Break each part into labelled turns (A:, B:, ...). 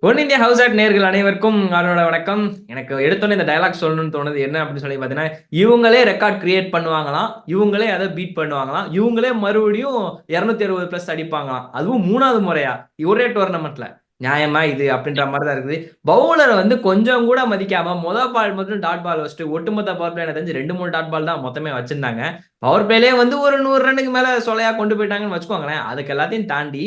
A: One India house at நேர்கள் அனைவருக்கும் அவரோட வணக்கம். எனக்கு எடுத்தோன்னே இந்த டயலாக் சொல்லணும்னு தோணுது. என்ன அப்படின்னு சொல்லி பார்த்தீங்கன்னா, இவங்களே ரெக்கார்ட் கிரியேட் பண்ணுவாங்களாம், இவங்களே அதை பீட் பண்ணுவாங்களாம், இவங்களே மறுபடியும் 260 பிளஸ் அடிப்பாங்களாம், அதுவும் 3வது முறையா ஒரே டோர்னமெண்ட்ல. நியாயமா இது அப்படின்ற மாதிரி தான் இருக்குது. பவுலரை வந்து கொஞ்சம் கூட மதிக்காம பால் மட்டும் டாட் பால் வச்சுட்டு ஒட்டுமொத்த பவர் பிளே எனக்கு தெரிஞ்சு 2-3 டாட் பால் தான் மொத்தமே வச்சிருந்தாங்க. பவர் பிளேலே வந்து ஒரு 100 ரன்னுக்கு மேல சொலையா கொண்டு போயிட்டாங்கன்னு வச்சுக்கோங்களேன். அதுக்கு எல்லாத்தையும் தாண்டி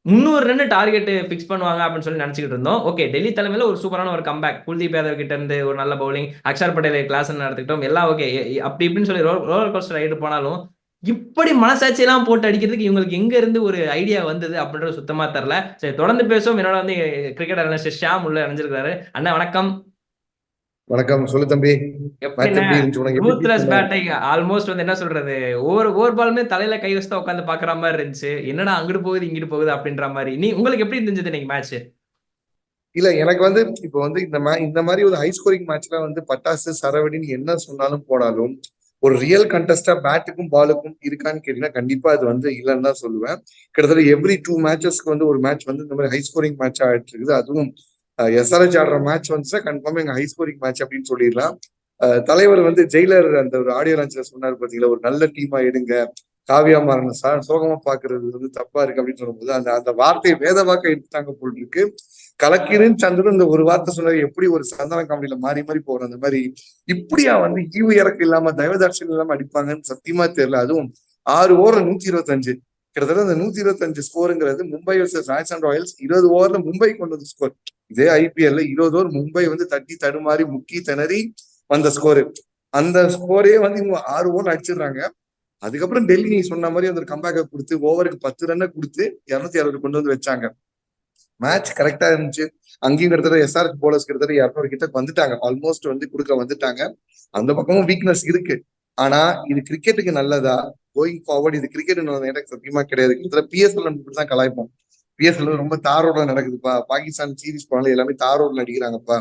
A: 300 ரன் டார்கெட் பிக்ஸ் பண்ணுவாங்க அப்படின்னு சொல்லி நினைச்சிட்டு இருந்தோம். ஓகே, டெல்லி தலைமையில ஒரு சூப்பரான ஒரு கம்பேக், குல்தீப் யாதவ் கிட்ட இருந்து ஒரு நல்ல பவுலிங், அக்ஷர் பட்டேல் கிளாஸ் நடத்திட்டோம், எல்லாம் ஓகே. அப்படி இப்படின்னு சொல்லி ரோலர் கோஸ்டர் ரைடு போனாலும் இப்படி மனசாட்சி எல்லாம் போட்டு அடிக்கிறதுக்கு இவங்களுக்கு எங்க இருந்து ஒரு ஐடியா வந்தது அப்படின்றது சுத்தமா தெரியல. சரி, தொடர்ந்து பேசுவோம். என்னோட வந்து கிரிக்கெட் அனலிஸ்ட் ஷியாம் உள்ள இணைஞ்சிருக்காரு. அண்ணா வணக்கம்.
B: வணக்கம். சொல்லு தம்பி. மேட்ச்
A: எப்படின்னா
B: எப்படி இருந்துச்சு உனக்கு? எப்படி ஃபீல்
A: ரூத்லெஸ்
B: பண்ண?
A: பேட்டிங், ஆல்மோஸ்ட் வந்து என்ன சொல்றது, ஒவ்வொரு பாலுமே தலையில கை வச்சு உட்காந்து பாக்குற மாதிரி இருந்துச்சு. என்னடா அங்கிட்டு போகுது இங்கிட்டு போகுது அப்படின்ற மாதிரி. உங்களுக்கு எப்படி இருந்துச்சு இன்னைக்கு மேட்ச்?
B: இல்ல, எனக்கு வந்து இப்போ வந்து இந்த மாதிரி ஒரு ஹை ஸ்கோரிங் மேட்ச்ல வந்து பட்டாசு சரவடின்னு என்ன சொன்னாலும் போனாலும் ஒரு ரியல் கண்டஸ்டா பேட்டுக்கும் பாலுக்கும் இருக்கான்னு கேட்டீங்கன்னா கண்டிப்பா அது வந்து இல்லைன்னு தான் சொல்லுவேன். கிட்டத்தட்ட எவ்ரி 2 மேட்சஸ்க்கு வந்து ஒரு மேட்ச் வந்து இந்த மாதிரி ஹை ஸ்கோரிங் மேட்ச் ஆயிட்டு இருக்குது. அதுவும் எஸ்ஆர்ஹெச் ஆடுற மேட்ச் வந்துச்சுன்னா கன்ஃபார்ம் எங்க ஹை ஸ்கோரிங் மேட்ச் அப்படின்னு சொல்லிடலாம். தலைவர் வந்து ஜெயிலர் அந்த ஒரு ஆடியோ லான்ச்ல சொன்னார் பாத்தீங்களா, ஒரு நல்ல டீமா எடுங்க, காவியா மாறன் சோகமா பாக்குறது வந்து தப்பா இருக்கு அப்படின்னு சொல்லும்போது அந்த அந்த வார்த்தையை வேத வாக்க எடுத்துட்டாங்க போல் இருக்கு. கலக்கிருன்னு சந்திரன் இந்த ஒரு வார்த்தை சொன்னாரு, எப்படி ஒரு சந்தான காமெடியில மாறி மாறி போற அந்த மாதிரி இப்படியா வந்து ஈவு இறக்கு இல்லாம தயவதாட்சியம் இல்லாம அடிப்பாங்கன்னு சத்தியமா தெரியல. அதுவும் 6 ஓவர்ல 125, கிட்டத்தட்ட அந்த 125 ஸ்கோருங்கிறது மும்பை வர்சஸ் ராஜஸ்தான் ராயல்ஸ் 20 ஓவர்ல மும்பை கொண்டு வந்த ஸ்கோர். இதே ஐபிஎல்ல 20 ஓவர் மும்பை வந்து தட்டி தடுமாறி முக்கி திணறி வந்த ஸ்கோரு. அந்த ஸ்கோரே வந்து இவங்க 6 ஓவர் அடிச்சிடுறாங்க. அதுக்கப்புறம் டெல்லி நீ சொன்ன மாதிரி அந்த கம்பேக்கை கொடுத்து ஓவருக்கு 10 ரன்னை கொடுத்து 260 கொண்டு வந்து வச்சாங்க. மேட்ச் கரெக்டா இருந்துச்சு. அங்கேயும் கிட்டத்தட்ட எஸ்ஆர்எச் போலர்ஸ் கிட்டத்தட்ட 200 கிட்ட வந்துட்டாங்க, ஆல்மோஸ்ட் வந்து கொடுக்க வந்துட்டாங்க. அந்த பக்கமும் வீக்னஸ் இருக்கு. ஆனா இது கிரிக்கெட்டுக்கு நல்லதா? கோயிங் ஃபார்வர்ட் இது கிரிக்கெட் எனக்கு சத்தியமா கிடையாது. கிட்டத்தட்ட பிஎஸ்எல் தான் கலாய்ப்போம். பிஎஸ்எல் ரொம்ப தாரோட நடக்குதுப்பா, பாகிஸ்தான் சீரீஸ் போனாலும் எல்லாமே தாரோட அடிக்கிறாங்கப்பா,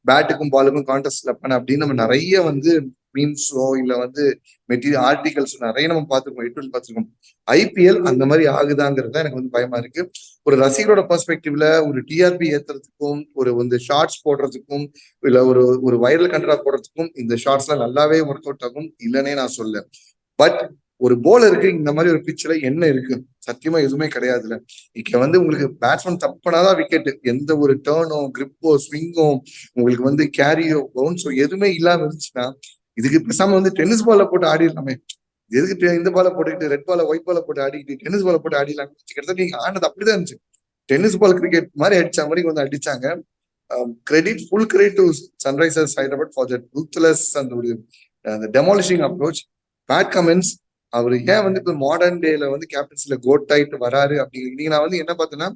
B: பேட்டுக்கும் பாலுக்கும் கான்டெஸ்ட் அப்படின்னு நம்ம நிறைய வந்து மீம்ஸோ இல்ல வந்து மெட்டீரியல் ஆர்டிகல்ஸ் நிறைய நம்ம பார்த்துருக்கோம், எட்டு பார்த்துருக்கோம். ஐபிஎல் அந்த மாதிரி ஆகுதாங்கிறது எனக்கு வந்து பயமா இருக்கு. ஒரு ரசிகரோட பெர்ஸ்பெக்டிவ்ல ஒரு டிஆர்பி ஏத்துறதுக்கும் ஒரு வந்து ஷார்ட்ஸ் போடுறதுக்கும் இல்ல ஒரு ஒரு வைரல் கண்டரா போடுறதுக்கும் இந்த ஷார்ட்ஸ் எல்லாம் நல்லாவே ஒர்க் அவுட் ஆகும், இல்லைன்னே நான் சொல்ல. பட் ஒரு போலருக்கு இந்த மாதிரி ஒரு பிட்ச்ல என்ன இருக்கு? சத்தியமா எதுவுமே கிடையாதுல்ல. இங்க வந்து உங்களுக்கு பேட்ஸ்மேன் தப்புனாதான் விக்கெட். எந்த ஒரு டேர்னோ கிரிப்போ ஸ்விங்கோ உங்களுக்கு வந்து கேரியோ பவுன்ஸோ எதுவுமே இல்லாம இருந்துச்சுன்னா இதுக்கு பேசாம வந்து டென்னிஸ் பால்ல போட்டு ஆடிடலாமே. எதுக்கு இந்த பாலை போட்டுக்கிட்டு ரெட் பால ஒயிட் பால போட்டு ஆடிக்கிட்டு டென்னிஸ் பால போட்டு ஆடிடலாம். கிட்டத்தட்ட நீங்க ஆனது அப்படிதான் இருந்துச்சு. டென்னிஸ் பால் கிரிக்கெட் மாதிரி அடிச்ச மாதிரி வந்து அடிச்சாங்க. Credit, full credit to Sunrisers Hyderabad for that ruthless அந்த ஒரு அந்த டெமாலிஷிங் அப்ரோச். Bad comments. அவர் ஏன் வந்து இப்போ மாடர்ன் டேல வந்து கேப்டன்சில கோட் ஆயிட்டு வராரு அப்படிங்கிறீங்க. நான் வந்து என்ன பார்த்தேன்னா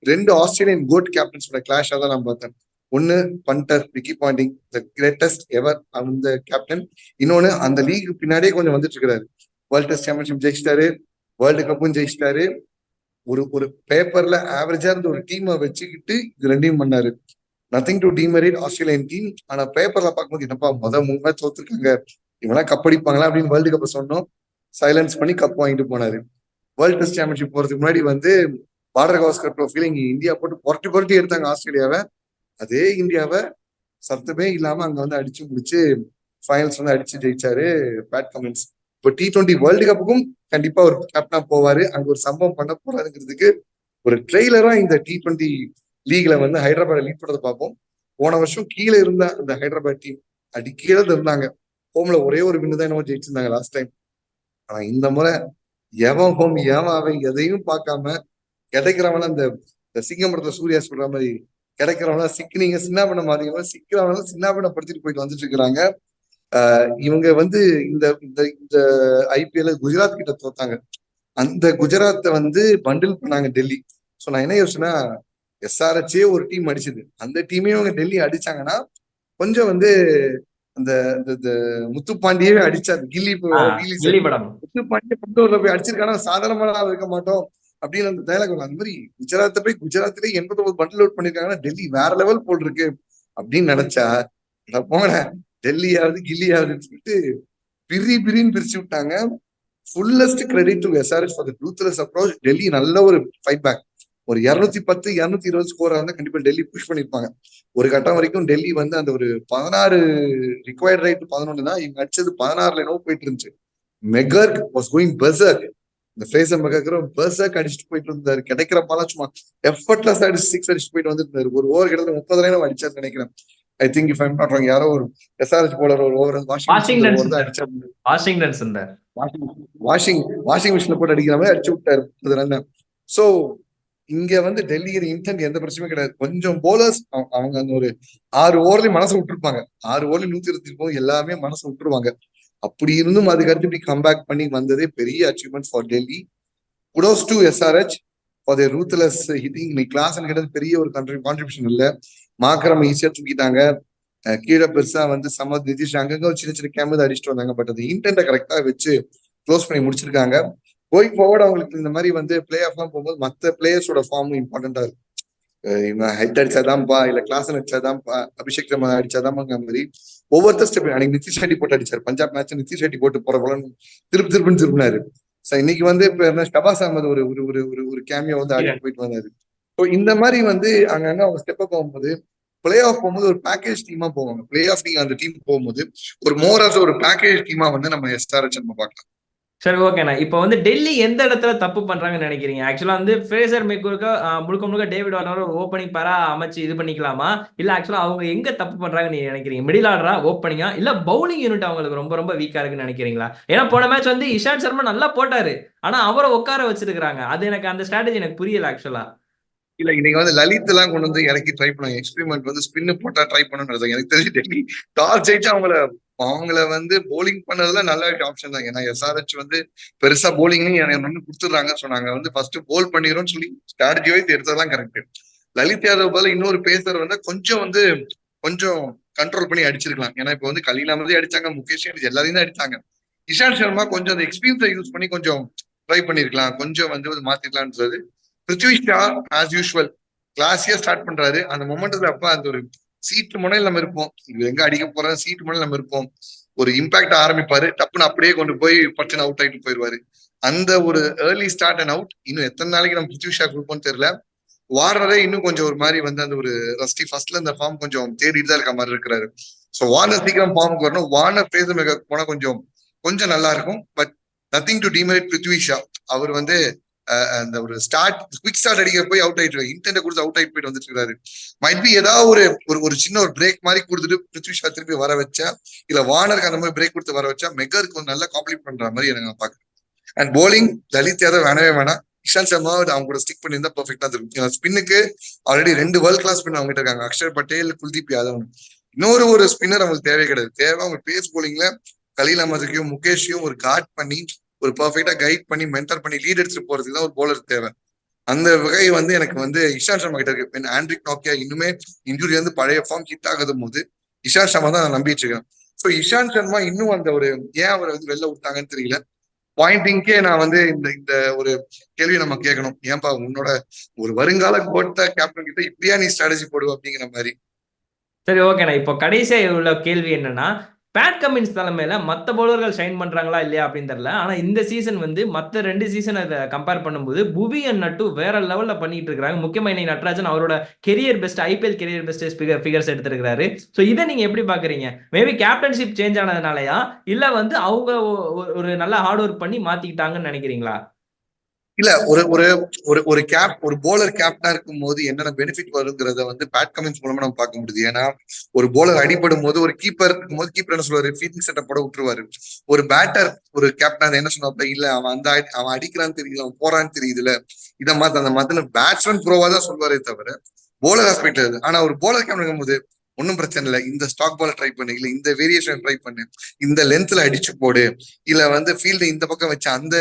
B: 2 ஆஸ்திரேலியன் கோட் கேப்டன்ஸோட கிளாஷா தான் நான் பார்த்தேன். ஒன்னு Punter Ricky Ponting, the greatest ever அந்த கேப்டன். இன்னொன்னு அந்த லீக் பின்னாடியே கொஞ்சம் வந்துட்டு இருக்கிறாரு. வேர்ல்ட் டெஸ்ட் சாம்பியன்ஷிப் ஜெயிச்சிட்டாரு, வேர்ல்டு கப்பும் ஜெயிச்சிட்டாரு. ஒரு ஒரு பேப்பர்ல ஆவரேஜா இருந்த ஒரு டீமை வச்சுக்கிட்டு இது ரெண்டையும் பண்ணாரு. Nothing to demerit Australian team. ஆனா பேப்பர்ல பார்க்கும்போது என்னப்பா 3 மேட்ச் தோத்துருக்காங்க, இவெல்லாம் கப் அடிப்பாங்களா அப்படின்னு வேர்ல்டு கப் சொன்னோம். சைலன்ஸ் பண்ணி கப் வாங்கிட்டு போனாரு. வேர்ல்ட் டெஸ்ட் சாம்பியன்ஷிப் போறதுக்கு முன்னாடி வந்து பார்டர் கவாஸ்கர் ட்ரோஃபில இங்க இந்தியா போட்டு புரட்டி புரட்டி எடுத்தாங்க ஆஸ்திரேலியாவை. அதே இந்தியாவை சத்தமே இல்லாம அங்க வந்து அடிச்சு முடிச்சு ஃபைனல்ஸ் வந்து அடிச்சு ஜெயிச்சாரு பேட் கமின்ஸ். இப்போ T20 வேர்ல்டு கப்புக்கும் கண்டிப்பா ஒரு கேப்டனா போவாரு. அங்க ஒரு சம்பவம் பண்ண போறாருங்கிறதுக்கு ஒரு ட்ரெய்லரா இந்த T20 லீக்ல வந்து ஹைதராபாத் லீட் பண்றதை பார்ப்போம். போன வருஷம் கீழே இருந்த அந்த ஹைதராபாத் டீம் அடி கீழே இருந்தாங்க. ஹோம்ல ஒரே ஒரு வின்னு தான் என்னமோ ஜெயிச்சிருந்தாங்க லாஸ்ட் டைம். ஆனா இந்த முறை எவன் ஹோம் எவன் அவன் எதையும் பார்க்காம கிடைக்கிறவன அந்த சிங்கம்பரத்துல சூர்யா சொல்ற மாதிரி கிடைக்கிறவன சிக்கினீங்க சின்ன பண்ண மாதிரி சிக்கிறவன சின்ன படுத்திட்டு போயிட்டு வந்துட்டு இருக்கிறாங்க. இவங்க வந்து இந்த இந்த இந்த ஐபிஎல் குஜராத் கிட்ட தோத்தாங்க. அந்த குஜராத்தை வந்து பண்டில் பண்ணாங்க டெல்லி. சோ நான் என்ன யோசனை, எஸ்ஆர்எச்சே ஒரு டீம் அடிச்சது, அந்த டீமையும் அவங்க டெல்லி அடிச்சாங்கன்னா கொஞ்சம் வந்து அந்த முத்துப்பாண்டியவே அடிச்சாரு கில்லி ரிலீஸ்.
A: கில்லி படம்.
B: முத்துப்பாண்டிய பண்டூர்ல போய் அடிச்சிருக்கானா சாதாரணமான இருக்க மாட்டோம் அப்படின்னு அந்த டைலாக் வரும். அந்த மாதிரி குஜராத்தை போய் குஜராத்திலே 89 பண்டில் அவுட் பண்ணிருக்காங்கன்னா டெல்லி வேற லெவல் போல் இருக்கு அப்படின்னு நினைச்சா போன டெல்லியாவது கில்லியாவதுன்னு சொல்லிட்டு பிரின்னு பிரிச்சு விட்டாங்க. Fullest credit to SRH for the ruthless approach. Delhi நல்ல ஒரு ஃபைட் பேக். ஒரு 210 220 ஸ்கோரா இருந்தா கண்டிப்பா டெல்லி புஷ் பண்ணிருப்பாங்க. ஒரு கட்டம் வரைக்கும் டெல்லி வந்து அந்த ஒரு 16 ரிக்வயர்ட் ரைட் 11 தான், இவங்க அடிச்சது 16ல என்னவோ போயிட்டு இருந்துச்சு. மெகர்க் வாஸ் கோயிங் பெர்சர்க். இந்த ஃப்ரேசர் மெகர் பெர்சர்க் அடிச்சுட்டு போயிட்டு இருந்தாரு. கிடைக்கிற பாலம் சும்மா எஃபர்ட்லெஸ் அடிச்சு 6 அடிச்சுட்டு போயிட்டு வந்துட்டு இருந்தாரு. ஒரு ஓவர் கிட்ட 30 ரன் அடிச்சாரு நினைக்கிறேன். I think if I'm not wrong, யாரோ ஒரு எஸ்ஆர்எச் போலர் ஒரு ஓவர் வாஷிங்டன் ஓவர் தான் அடிச்சாரு.
A: வாஷிங்டன் சுந்தர்
B: வாஷிங் வாஷிங் மிஷின்ல போட்டு அடிக்கிற மாதிரி அடிச்சு விட்டாரு அது ரன். சோ இங்க வந்து டெல்லியின் இன்டென்ட் எந்த பிரச்சனையும் கிடையாது. கொஞ்சம் போலர்ஸ் அவங்க அந்த ஒரு 6 ஓவர்லயும் மனசை விட்டுருப்பாங்க. 6 ஓவர்லயும் 120 எல்லாமே மனசை விட்டுருவாங்க. அப்படி இருந்தும் அதுக்கு அடுத்து இப்படி கம்பேக் பண்ணி வந்ததே பெரிய achievement for Delhi. Kudos to SRH for their ruthless hitting. இன்னைக்கு கிளாஸ் கிடையாது, பெரிய ஒரு கான்ட்ரிபியூஷன் இல்ல. மாக்கரம் ஈஸியா தூக்கிட்டாங்க. கீழே பெருசா வந்து சமத் நிதிஷ் அங்கங்க சின்ன சின்ன கேமரா அடிச்சுட்டு வந்தாங்க. பட் அது இன்டென்ட்டை கரெக்டா வச்சு க்ளோஸ் பண்ணி முடிச்சிருக்காங்க. கோயிங் ஃபார்வர்ட் அவங்களுக்கு இந்த மாதிரி வந்து பிளே ஆஃப் எல்லாம் போகும்போது மற்ற பிளேயர்ஸோட ஃபார்மும் இம்பார்ட்டண்டா இருக்கும். இவன் ஹெட் அடிச்சாதான்ப்பா, இல்ல கிளாஸ் அடிச்சாதான்ப்பா, அபிஷேக் சர்மா அடிச்சாதான்பாங்க மாதிரி ஒவ்வொருத்தர் ஸ்டெப். அன்னைக்கு நிதிஷ் ரெட்டி போட்டு அடிச்சாரு பஞ்சாப் மேட்ச், நிதிஷ் ரெட்டி போட்டு போற போல திருப்புன்னு திருப்பினாரு. இன்னைக்கு வந்து இப்ப ஷபாஸ் அஹமது ஒரு ஒரு ஒரு ஒரு கேமியோ வந்து ஆடி போயிட்டு வந்தாரு. ஸோ இந்த மாதிரி வந்து அங்கங்க அவங்க ஸ்டெப் அப் ஆகும்போது பிளே ஆஃப் போகும்போது ஒரு பேக்கேஜ் டீமா போவாங்க. பிளே ஆஃப் நீங்க அந்த டீம் போகும்போது ஒரு மோராஸ் ஒரு பேக்கேஜ் டீமா வந்து நம்ம எஸ்ஆர்எச் நம்ம பார்க்கலாம்.
A: சரி, ஓகேண்ணா. இப்போ வந்து டெல்லி எந்த இடத்துல தப்பு பண்றாங்கன்னு நினைக்கிறீங்க? ஆக்சுவலா வந்து ஃப்ரேசர் மெக்கூருக்கு முழுக்க முழுக்க டேவிட் வார்னர் ஒரு ஓப்பனிங் பேரா அமைச்சு இது பண்ணிக்கலாமா, இல்ல ஆக்சுவலா அவங்க எங்க தப்பு பண்றாங்கன்னு நீங்க நினைக்கிறீங்க? மிடில் ஆர்டரா, ஓப்பனிங்கா, இல்ல பவுலிங் யூனிட் அவங்களுக்கு ரொம்ப ரொம்ப வீக்கா இருக்குன்னு நினைக்கிறீங்களா? ஏன்னா போன மேட்ச் வந்து இஷாந்த் சர்மா நல்லா போட்டாரு, ஆனா அவரை உட்கார வச்சிருக்காங்க. அது எனக்கு அந்த ஸ்ட்ராட்டஜி எனக்கு புரியல ஆக்சுவலா.
B: இல்ல இன்னைக்கு வந்து லலித் எல்லாம் கொண்டு வந்து இறக்கி ட்ரை பண்ணாங்க. எக்ஸ்பெரிமெண்ட் வந்து ஸ்பின்னு போட்டா ட்ரை பண்ணணும். எனக்கு தெரிஞ்சு டெல்லி டாஸ் ஜெயிச்சா அவங்கள வந்து போலிங் பண்ணதுல நல்ல ஆப்ஷன் தான். ஏன்னா எஸ்ஆர்எச் வந்து பெருசா போலிங்லையும் கொடுத்துடுறாங்க. ஸோ நாங்க வந்து ஃபர்ஸ்ட் போல் பண்ணிடுறோம்னு சொல்லி ஸ்ட்ராட்டஜி வைத்து எடுத்ததெல்லாம் கரெக்ட். லலித் யாதவ் போல இன்னொரு பேசர் வந்து கொஞ்சம் கண்ட்ரோல் பண்ணி அடிச்சிருக்கலாம். ஏன்னா இப்ப வந்து கலீல் அஹமதே அடிச்சாங்க, முகேஷ் எல்லாரையும் தான் அடிச்சாங்க. இஷாந்த் சர்மா கொஞ்சம் அந்த எக்ஸ்பீரியன்ஸை யூஸ் பண்ணி கொஞ்சம் ட்ரை பண்ணிருக்கலாம், கொஞ்சம் வந்து மாத்திக்கலாம்ன்றது. பிருத்வி ஷா ஆஸ் யூஸ்வல் கிளாஸியா ஸ்டார்ட் பண்றாரு. அந்த மொமெண்ட்ல அப்ப அந்த ஒரு சீட்டு முனையில் நம்ம இருப்போம், எங்க அடிக்க போற சீட்டு முனையில் நம்ம இருப்போம். ஒரு இம்பாக்ட் ஆரம்பிப்பாரு, டப்புன்னு அப்படியே கொண்டு போய் பட்டுன்னு அவுட் ஆயிட்டு போயிடுவாரு. அந்த ஒரு ஏர்லி ஸ்டார்ட் அண்ட் அவுட் இன்னும் எத்தனை நாளைக்கு நம்ம பிருத்வி ஷா கொடுப்போம்னு தெரியல. வார்னரே இன்னும் கொஞ்சம் ஒரு மாதிரி வந்து அந்த ஒரு ரஸ்டி ஃபர்ஸ்ட்ல இந்த ஃபார்ம் கொஞ்சம் தேடிட்டு தான் இருக்க மாதிரி இருக்கிறாரு. ஸோ வார்னர் சீக்கிரம் ஃபார்முக்கு வரணும். வார்னர் பேச போனா கொஞ்சம் நல்லா இருக்கும். But nothing to demerit Prithvi Shaw. அவர் வந்து அந்த ஒரு குவிக் ஸ்டார்ட் அடிக்க போய் அவுட் ஆயிட்டு இன்டென்ட் கொடுத்து அவுட் ஆயிட்டு போயிட்டு வந்துட்டு இருக்காரு. மைட் பி ஏதாவது ஒரு சின்ன ஒரு பிரேக் மாதிரி கொடுத்துட்டு பிருத்வி ஷா திருப்பி வர வச்சா, இல்ல வார்னருக்கு அந்த மாதிரி பிரேக் கொடுத்து வர வச்சா மெகருக்கு ஒரு நல்ல காம்ப்ளீட் பண்ற மாதிரி எனக்கு நான் பாக்குறேன். அண்ட் போலிங் லலித் யாதவ் வேணவே வேணாம். இஷாந்த் சர்மா அவங்க கூட ஸ்டிக் பண்ணியிருந்தா பெர்ஃபெக்டா இருக்கும். ஸ்பின்னுக்கு ஆல்ரெடி 2 வேர்ல்ட் கிளாஸ் ஸ்பின் அவங்க கிட்ட இருக்காங்க, அக்ஷர் பட்டேல், குல்தீப் யாதவ். இன்னொரு ஒரு ஸ்பின்னர் அவங்களுக்கு தேவை கிடையாது. தேவை அவங்க பேஸ் போலிங்ல கலீல் அஹமதுக்கையும் முகேஷையும் ஒரு கார்ட் பண்ணி ஒரு பெர்ஃபெக்டா கைட் பண்ணி மென்டர் பண்ணி லீட் எடுத்துட்டு போறதுக்கு தான் ஒரு போலர் தேவை. அந்த வகை வந்து எனக்கு வந்து இஷாந்த் சர்மா கிட்ட இருக்கு. ஆண்ட்ரிக் நோக்கியா இன்னுமே இன்ஜுரி வந்து பழைய ஃபார்ம் ஹிட் ஆகும் போது இஷாந்த் சர்மா தான் நான் நம்பிட்டு இருக்கேன். ஸோ இஷாந்த் சர்மா இன்னும் அந்த ஒரு ஏன் அவரை வந்து வெளில விட்டாங்கன்னு தெரியல. பாயிண்டிங்கே நான் வந்து இந்த ஒரு கேள்வி நம்ம கேட்கணும், ஏன்பா உன்னோட ஒரு வருங்கால கோட்ட கேப்டன் கிட்ட இப்படியா நீ ஸ்ட்ராட்டஜி போடுவ அப்படிங்கிற மாதிரி.
A: சரி, ஓகேண்ணா. இப்போ கடைசியா உள்ள கேள்வி என்னன்னா, பேட் கமின்ஸ் தலைமையில மற்ற பவுலர்கள் ஷைன் பண்றாங்களா இல்லையா அப்படின்னு தெரியல. ஆனா இந்த சீசன் வந்து மற்ற 2 சீசன் அதை கம்பேர் பண்ணும்போது புவி அண்ட் நட்டு வேற லெவல்ல பண்ணிட்டு இருக்காங்க. முக்கியமா இன்னைக்கு நட்ராஜன் அவரோட career best, IPL career best figures எடுத்திருக்காரு. ஸோ இதை நீங்க எப்படி பாக்குறீங்க? மேபி கேப்டன்ஷிப் சேஞ்ச் ஆனதுனாலயா, இல்ல வந்து அவங்க ஒரு நல்ல ஹார்ட் ஒர்க் பண்ணி மாத்திக்கிட்டாங்கன்னு நினைக்கிறீங்களா?
B: இல்ல ஒரு ஒரு ஒரு போலர் கேப்டனா இருக்கும் போது என்னென்ன பெனிஃபிட் வருங்கிறத வந்து பேட் கமின்ஸ் மூலமா நம்ம பார்க்க முடியுது. ஏன்னா ஒரு போலர் அடிபடும் போது ஒரு கீப்பர் இருக்கும் போது கீப்பர் என்ன சொல்லுவாரு, ஃபீல்டிங் செட்டப் போட விட்டுருவாரு. ஒரு பேட்டர் ஒரு கேப்டன் என்ன சொன்னாப்ல, இல்ல அவன் அடிக்கிறான்னு தெரியல, அவன் போறான்னு தெரியுதுல, இதை மாத்த அந்த மாதிரி பேட்ஸ்மேன் ப்ரோவா தான் சொல்லுவாரே தவிர போலர் ஆஸ்பெக்ட் அது. ஆனா ஒரு போலர் கேப்டன் போது ஒன்னும் பிரச்சனை இல்லை, இந்த ஸ்டாக் பால் ட்ரை பண்ணு, இல்ல இந்த வேரியேஷன் ட்ரை பண்ணு, இந்த லென்த்ல அடிச்சு போடு, இல்ல வந்து ஃபீல்டு இந்த பக்கம் வச்சு அந்த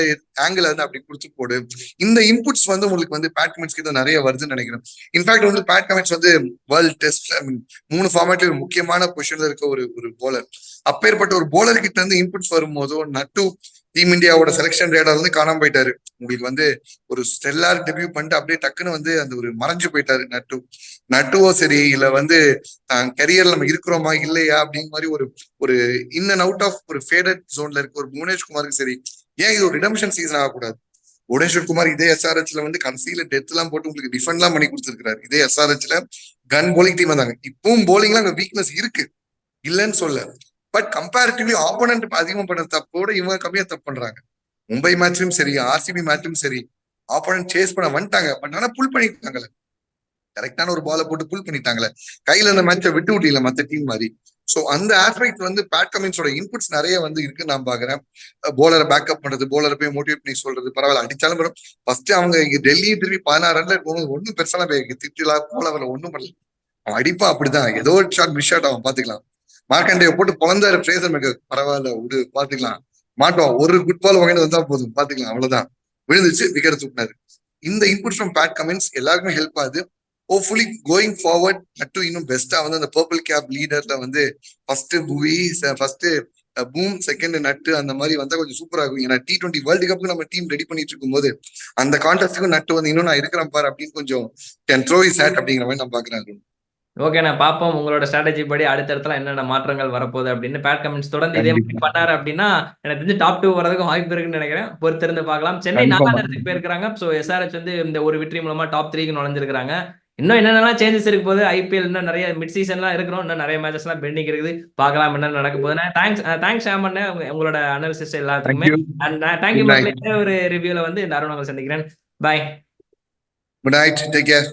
B: ஆங்கிள் வந்து அப்படி குடிச்சு போடு. இந்த இன்புட்ஸ் வந்து உங்களுக்கு வந்து பேட் கமெண்ட்ஸ் கிட்ட நிறைய வருதுன்னு நினைக்கிறேன். இன்ஃபேக்ட் வந்து பேட் கமெண்ட்ஸ் வந்து வேர்ல்ட் டெஸ்ட் 3 ஃபார்மேட்ல ஒரு முக்கியமான பொசிஷன்ல இருக்க ஒரு போலர். அப்பேற்பட்ட ஒரு போலர் கிட்ட இருந்து இன்புட்ஸ் வரும்போதோ நட்டு டீம் இந்தியாவோட செலக்ஷன் ரேடார் வந்து காணாம போயிட்டாரு. உங்களுக்கு வந்து ஒரு ஸ்டெல்லார் டெபியூ பண்ணிட்டு அப்படியே டக்குன்னு வந்து அந்த ஒரு மறைஞ்சு போயிட்டாரு நட்டுவோ சரி, இல்ல வந்து கரியர்ல நம்ம இருக்கிறோமா இல்லையா அப்படிங்கிற மாதிரி ஒரு இன் அண்ட் அவுட் ஆஃப் ஒரு ஃபேடட் ஜோன்ல இருக்க ஒரு புவனேஷ்குமாருக்கு சரி, ஏன் இது ஒரு ரிடம்ஷன் சீசன் ஆகக்கூடாது? புவனேஸ்வர் குமார் இதே எஸ்ஆர்ஹெச்ல வந்து கடைசியில டெத் எல்லாம் போட்டு உங்களுக்கு டிஃபெண்ட் எல்லாம் பண்ணி கொடுத்துருக்காரு. இதே எஸ்ஆர்ஹெச்ல கன் போலிங் டீம் வந்தாங்க. இப்பவும் போலிங்ல அங்க வீக்னஸ் இருக்கு, இல்லன்னு சொல்ல. பட் கம்பேரிட்டிவ்லி ஆப்போனன்ட் அதிகமா பண்ண தப்போட இவங்க கம்மியா தப்பு பண்றாங்க. மும்பை மேட்ச்லயும் சரி, ஆர்சிபி மேட்ச்லயும் சரி, ஆப்போனன்ட் சேஸ் பண்ண வந்துட்டாங்க. பட் ஆனா புல் பண்ணிட்டாங்கல்ல, கரெக்டான ஒரு பாலை போட்டு புல் பண்ணிட்டாங்களே, கையில அந்த மேட்சை விட்டு விட்டீங்களா மத்த டீம் மாதிரி. சோ அந்த ஆஸ்பெக்ட் வந்து பேட் கமின்ஸோட இன்புட்ஸ் நிறைய வந்து இருக்குன்னு நான் பாக்குறேன். போலரை பேக்கப் பண்றது, போலரை போய் மோட்டிவேட் பண்ணி சொல்றது, பரவாயில்ல அடிச்சாலும் பரவாயில்ல. ஃபர்ஸ்ட் அவங்க இங்க டெல்லி திரும்பி 16 ரன்ல இருக்கும்போது ஒன்னும் பெருசான திட்டிலா போல வரல, ஒன்னும் பண்ணல. அவன் அடிப்பா அப்படிதான், ஏதோ ஒரு ஷாட் மிஸ் ஷாட் அவன் பாத்துக்கலாம். மார்க்கண்டே போட்டு பொழந்தாரு ஃப்ரேசர் மேக்கர், பரவாயில்ல விடு பாத்துக்கலாம், மாட்டோம் ஒரு குட் பால் வாங்கிட்டு வந்தா போதும் பாத்துக்கலாம், அவ்வளவுதான். விழுந்துச்சு, விக்கெட் தூக்கினாரு. இந்த இன்புட் ஃப்ரம் பேட் கமின்ஸ் எல்லாருக்குமே ஹெல்ப் ஆகுது. ஹோப்ஃபுல்லி கோயிங் ஃபார்வர்ட் நட்டு இன்னும் பெஸ்டா வந்து அந்த பர்பிள் கேப் லீடர்ல வந்து ஃபர்ஸ்ட் புவி, ஃபர்ஸ்ட் பூம், செகண்ட் நட்டு, அந்த மாதிரி வந்தா கொஞ்சம் சூப்பரா இருக்கும். ஏன்னா T20 வேர்ல்டு கப்புக்கு நம்ம டீம் ரெடி பண்ணிட்டு இருக்கும் போது அந்த கான்டெஸ்ட்டுக்கும் நட்டு வந்து இன்னும் நான் இருக்கிறேன் பாரு அப்படின்னு கொஞ்சம் கேன் த்ரோ இஸ் ஹேட் அப்படிங்கிற மாதிரி நான் பாக்குறேன்.
A: ஓகே, நான் பார்ப்போம் உங்களோட ஸ்ட்ராட்டஜி படி அடுத்தடுத்துல என்னென்ன மாற்றங்கள் வரப்போகுது அப்படின்னு. பேட் கமெண்ட்ஸ் தொடர்ந்து இதே மாதிரி பண்ணாரு அப்படின்னா எனக்கு தெரிஞ்சு டாப் 2 வரதுக்கும் வாய்ப்பு இருக்குன்னு நினைக்கிறேன். பொறுத்திருந்து பார்க்கலாம். சென்னை 4ஆம் இடத்துக்கு போயிருக்காங்க. ஸோ எஸ்ஆர்ஹெச் வந்து இந்த ஒரு வெற்றி மூலமா டாப் 3க்கு நுழைஞ்சிருக்காங்க. இன்னும் என்னென்னலாம் சேஞ்சஸ் இருக்கு போது, ஐபிஎல் இன்னும் நிறைய மிட் சீசன்லாம் இருக்கிறோம், இன்னும் நிறைய மேட்சஸ்லாம் பெண்டிங் இருக்குது. பார்க்கலாம் என்ன நடக்க போகுதுன்னா. தேங்க்ஸ் ஷாமன், உங்களோட அனாலிசிஸ் எல்லாத்துக்குமே. அண்ட் தேங்க்யூ மக்களே. ஒரு ரிவ்யூல வந்து இந்த அருண் சந்திக்கிறேன். பாய்.
B: Good night. Take care.